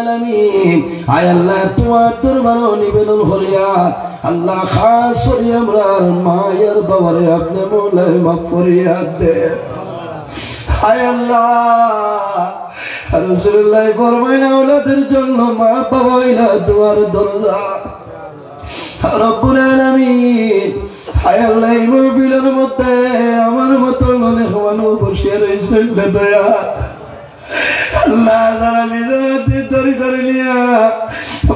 আলামিন আয় আল্লাহ তোমার দরবারে নিবেদন করিয়া আল্লাহ খাস করিয়া আমরার মায়ের বাবারে আপনি মওলায় মাফ করিয়া দে আয় আল্লাহ রাসূলুল্লাহ ফরমাইলেন আওলাদের জন্য মা বাবা হইলা দুয়ার দরজা রব্বুল আলামিন আয় আল্লাহ এই মাহফিলের মধ্যে আমার মতো মনে হওয়ানো বসে রয়েছে দয়া আল্লাহ যারা নিজের ধরে ধরে নিয়া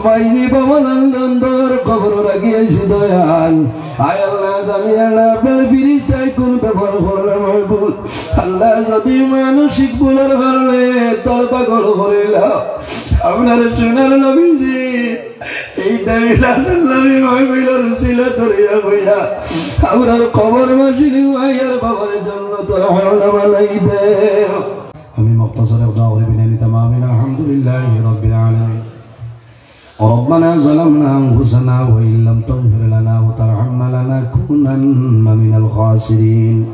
বাইরে বাবা নন্দর খবর রাখিয়েছি দয়াল আয় আল্লাহ জানি আল্লাহ আপনার ফিরিস্তায় কোন ব্যবহার করলাম আল্লাহ যদি মানসিক ভুলের কারণে তড়পাগল করিলা আপনার সোনার নবীজি এই দাবি মাহফিলের উসিলা ধরিয়া বইয়া আপনার খবর মাসিনি আয়ার বাবার জন্য তোর হাওলা বানাই দে আমি মুখতাসার দোয়া করি বিনানি তামামিন আলহামদুলিল্লাহি রাব্বিল আলামিন ربنا ظلمنا أنفسنا وإن لم تغفر لنا وترحمنا لنكونن من الخاسرين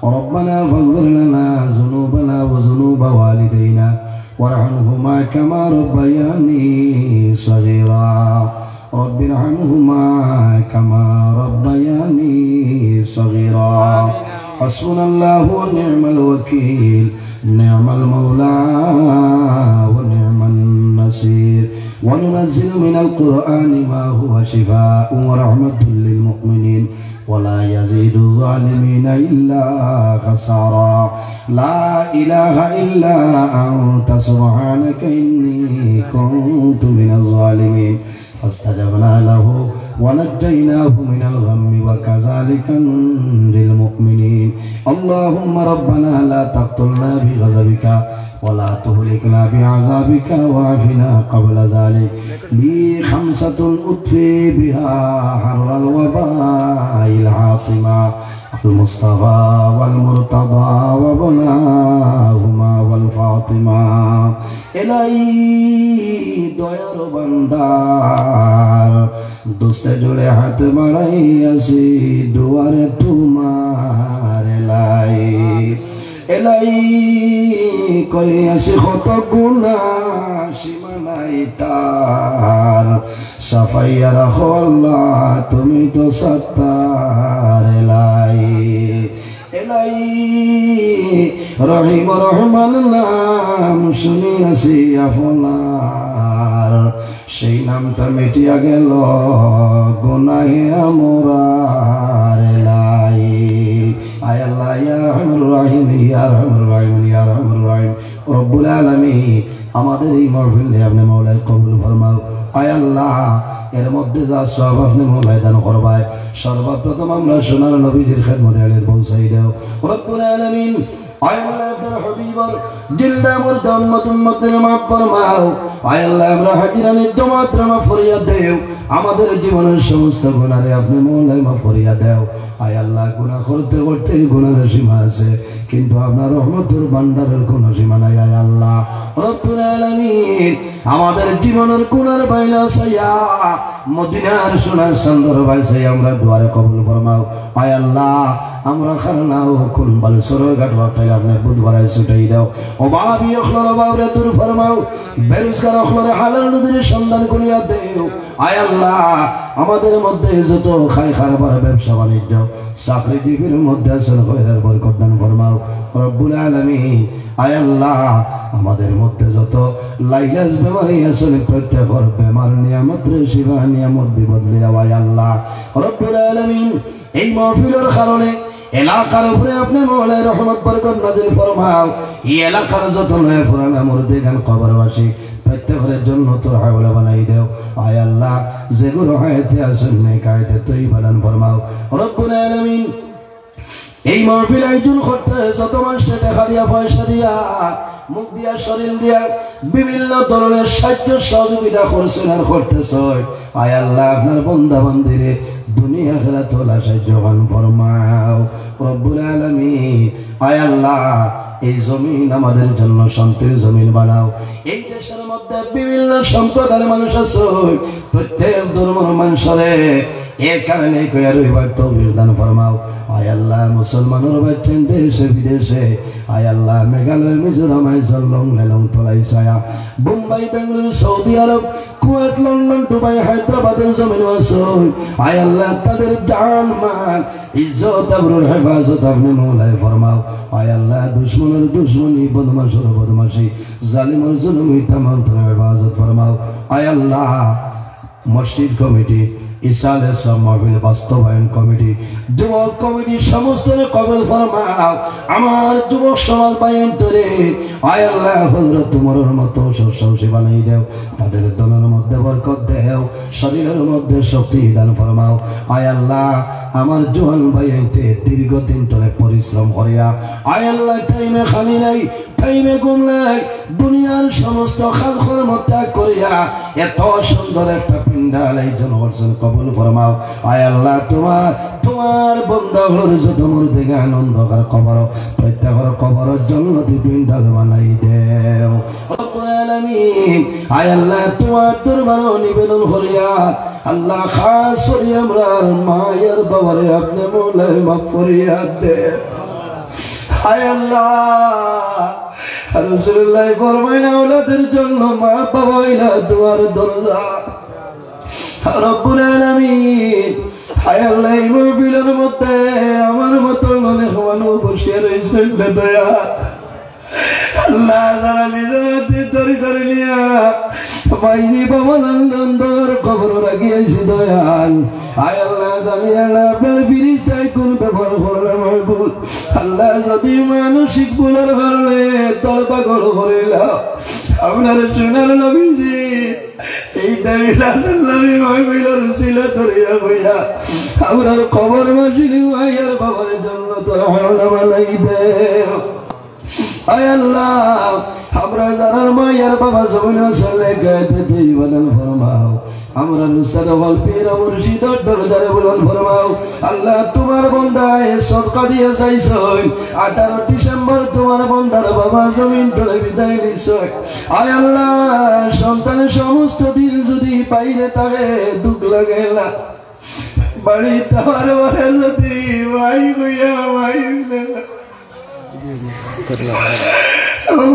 ربنا فاغفر لنا ذنوبنا وذنوب والدينا وارحمهما كما ربياني صغيرا رب ارحمهما كما ربياني صغيرا حسبنا الله ونعم الوكيل نعم المولى ونعم النصير وننزل من القرآن ما هو شفاء ورحمة للمؤمنين ولا يزيد الظالمين إلا خسارا لا إله إلا أنت سبحانك إني كنت من الظالمين فاستجبنا له ونجيناه من الغم وكذلك ننجي المؤمنين اللهم ربنا لا تقتلنا بغضبك ولا تهلكنا بعذابك وعافنا قبل ذلك لي خمسة أطفي بها حر الوباء العاصمة المصطفى والمرتضى وابناهما والفاطمة إلهي দয়ার বান্দার দোস্তে জোড়ে হাত বাড়াইয়াছি দুয়ারে তোমার এলাই এলাই করিয়াছি কত গুনাহ সীমানাই তার সাফাইয়া রাখো আল্লাহ তুমি তো সত্তার এলাই এলাই রহিম রহমান নাম শুনিয়াছি আপনার সেই নামটা মিটিয়া গেল গুনাহে আমরার এলাই আয় আল্লাহ ইয়া রহমান রহিম ইয়া রহমান রহিম ইয়া রহমান রহিম রব্বুল আলামিন আমাদের এই মাহফিলে আপনি মাওলায় কবুল ফরমাও আয় আল্লাহ এর মধ্যে যা সব আপনি মাওলায় দান করবায় সর্বপ্রথম আমরা সোনার নবীজির খেদমতে আলে পৌঁছাই দাও রব্বুল আলামিন আয় আল্লাহ আপনার হাবিবর জিন্দা মুর্দা উম্মত উম্মতের মাফ ফরমাও আয় আল্লাহ আমরা হাজিরানের দমাত্র মাফ ফরিয়াদ দেও আমাদের জীবনের সমস্ত গুনাহে আপনি মাওলায় মাফ ফরিয়াদ দাও আয় আল্লাহ গুনাহ করতে করতে গুনাহের সীমা আছে কিন্তু আপনার রহমতের ভান্ডারের কোনো সীমা নাই আয় আল্লাহ রব্বুল আলামিন আমাদের জীবনের গুনার বাইলা সাইয়া মদিনার সোনার সুন্দর বাইসে আমরা দুয়ারে কবুল ফরমাও আয় আল্লাহ আমরা খানাও কোন বল সরগাট ওয়াটাই আপনি বুধবারে ছুটাই দাও ও বাবি আখলার বাবরে দূর ফরমাও বেরুজগার আখলারে হালাল নদীর সন্ধান করিয়া দেও আয় আল্লাহ আমাদের মধ্যে যত খাই খারবার ব্যবসা বাণিজ্য চাকরিজীবীর মধ্যে আসল খয়রের বরকত দান ফরমাও রব্বুল আলামিন আয় আল্লাহ আমাদের মধ্যে যত লাইলাস বেমারি আসলে প্রত্যেকর বেমার নিয়ামতের শিবা নিয়ামত বিপদ লিয়াও আয় আল্লাহ রব্বুল আলামিন এই মাহফিলের কারণে এলাকার উপরে আপনি মাওলায় রহমত বরকত নাযিল ফরমাও এই এলাকার যত নয় পুরানা মুর্দে গান কবরবাসী প্রত্যেকের জন্য তোর হাওলা বানাই দাও আয় আল্লাহ যেগুলো হায়াতে আসেন নাই কায়দে তুই বানান ফরমাও রব্বুল আলামিন এই মাহফিল আয়োজন করতে যত মানুষ টাকা দিয়া পয়সা দিয়া মুখ দিয়া শরীর দিয়া বিভিন্ন ধরনের সাহায্য সহযোগিতা করছেন আর করতেছ আয় আল্লাহ আপনার বান্দা বান্দিরে দুনিয়া আখিরাত তোলা সাহায্যবান ফরমাও রব্বুল আলামিন আয় আল্লাহ এই জমিন আমাদের জন্য শান্তির জমিন বানাও এই দেশের মধ্যে বিভিন্ন সম্প্রদায়ের মানুষ আছে প্রত্যেক ধর্মের মানুষরে এর কারণে কইয়া রইবার তৌফিক দান ফরমাও। আয় আল্লাহ মুসলমানের বাচ্চেন দেশে বিদেশে, আয় আল্লাহ মেঘালয় মিজোরাম আইসলং লেলং তোলাই ছায়া Bombay Bengaluru Saudi Arab Kuwait London Dubai হায়দ্রাবাদের জমিন আসল, আয় আল্লাহ তাদের জান মাল ইজ্জত আবরুর হেফাজত আপনি মৌলায় ফরমাও। আয় আল্লাহ দুশ্মনের দুশ্মনী বদমাশের বদমাশি জালিমের জুলুম তামাম হেফাজত ফরমাও। আয় আল্লাহ মসজিদ কমিটি ইসালে সব মাহফিল বাস্তবায়ন কমিটি যুবক কমিটি সমস্ত কবুল ফরমাও। আমার যুবক সমাজ বায়ন করে আয় আল্লাহ হযরত তোমার মতো সবসে বানাই দেও, তাদের দলের মধ্যে বরকত দেও, শরীরের মধ্যে শক্তি দান ফরমাও। আয় আল্লাহ আমার জোয়ান ভাইতে দীর্ঘদিন ধরে পরিশ্রম করিয়া আয় আল্লাহ টাইমে খালি নাই টাইমে ঘুম নাই দুনিয়ার সমস্ত খালখর্ম ত্যাগ করিয়া এত সুন্দর একটা পিন্ডাল এই জন অর্জন কবুল ফরমাও। আয় আল্লাহ তোমার বন্দাগুলোর যত মুর্দে গান অন্ধকার কবর প্রত্যেকের কবরের জান্নাতি পিন্ডাল বানাই দেও রব্বুল আলামিন। আয় আল্লাহ তোমার দরবারে নিবেদন করিয়া আল্লাহ খাস করিয়া আমরা মায়ের বাবারে আপনি মৌলায় মাফ করিয়া দেন। আয় আল্লাহ রাসূলুল্লাহ ফরমাইলেন আওলাদের জন্য মা বাবা হইলা দুয়ার দরজা রব্বুল আলামিন। আয় আল্লাহ এই মাহফিলের মধ্যে আমার মতো মনে হওয়ানো বসিয়া রয়েছেন দয়া আল্লাহ যারা নিজের ধরে ধরে নিয়া বাইরে বাবা নন্দর খবর রাখিয়েছি দয়াল। আয় আল্লাহ জানি আল্লাহ আপনার বিরিশটাই কোন ব্যবহার করলাম মাহবুব আল্লাহ যদি মানসিক ভুলের কারণে তড়পাগল করিলা আপনার সোনার নবীজি এই দাবি মাহফিলের উসিলা ধরিয়া বইয়া আপনার খবর মাসিনি আয়ার বাবার জন্য তোর হাওলা বানাই দেও। আয় আল্লাহ আমরা যারা মায়ের বাবা জমিন চলে গাইতে তুই বদল ফরমাও, আমরা নুসরাত ওয়াল পীর মুর্শিদের দরজারে বদল ফরমাও। আল্লাহ তোমার বান্দায় সদকা দিয়ে যাইছো 18 ডিসেম্বর তোমার বান্দার বাবা জমিন থেকে বিদায় নিছো। আয় আল্লাহ সন্তানের সমস্ত দিন যদি পাইলে তাকে দুঃখ লাগে না বাড়ি তোমার বারে যদি ভাই বইয়া ভাই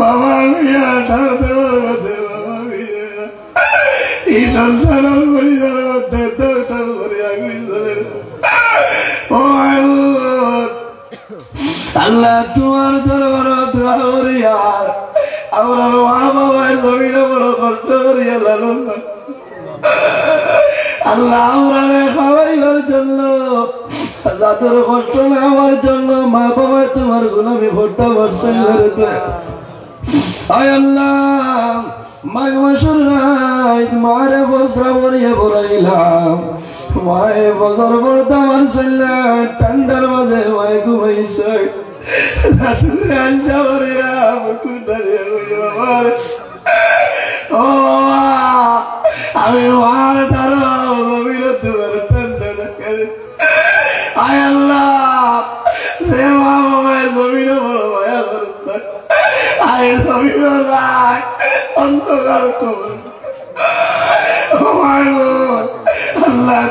বাবা ঠাকুর বাবা এই সন্তানের পরিবারের মধ্যে আল্লাহ তোমার দরবার দোয়া করিয়া আমরা মা বাবায় জমিনে বড় কষ্ট করিয়া লালন আল্লাহ আমরা খাওয়াইবার জন্য যাদের কষ্ট নেওয়ার জন্য মা বাবা তোমার গোলামি করতে পারছেন। আয় আল্লাহ মাঘ মাসের রাত মারে বসরা ভরিয়ে ভরাইলাম মায়ে বছর পড়তে আমার চললা ঠান্ডার মাঝে মায়ে ঘুমাইছে আমি মার তার তোমার ঠান্ডা লাগে। আয় আল্লাহ সে মা বাবায় জমিনে বড় মায়া করছে আয় জমিন অন্ধকার খবর আল্লাহ